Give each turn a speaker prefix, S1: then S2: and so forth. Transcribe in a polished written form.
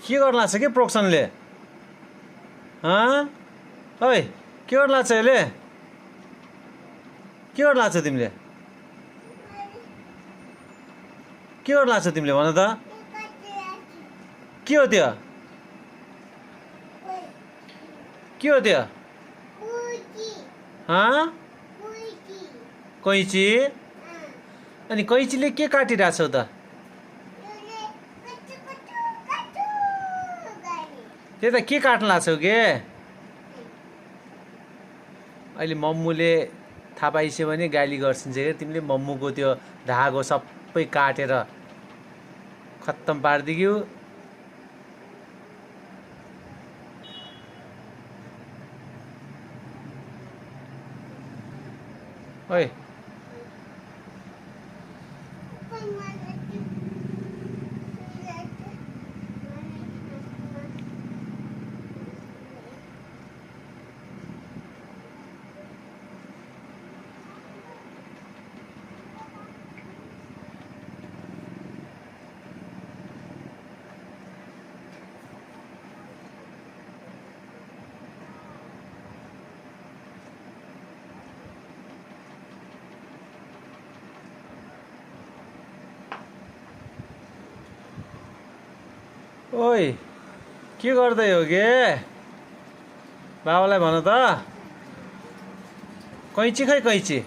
S1: के गर्न लाग्छ के प्रोक्सनले ओइ के गर्न लाग्छ यसले के गर्न लाग्छ तिमीले के गर्न लाग्छ तिमीले भन त के हो त्यो के हो त्यो कैँची अनि कैँचीले के काटिरहेछौ त त्यो त के काट्न लाग्छौ के अहिले मम्मुले थाहा पाइसक्यो भने गाली गर्छिन्छ क्या तिमीले मम्मुको त्यो धागो सबै काटेर खत्तम पारिदियो ओइ ओइ के गर्दै हो के बाबालाई भन त कैँची खै कैँची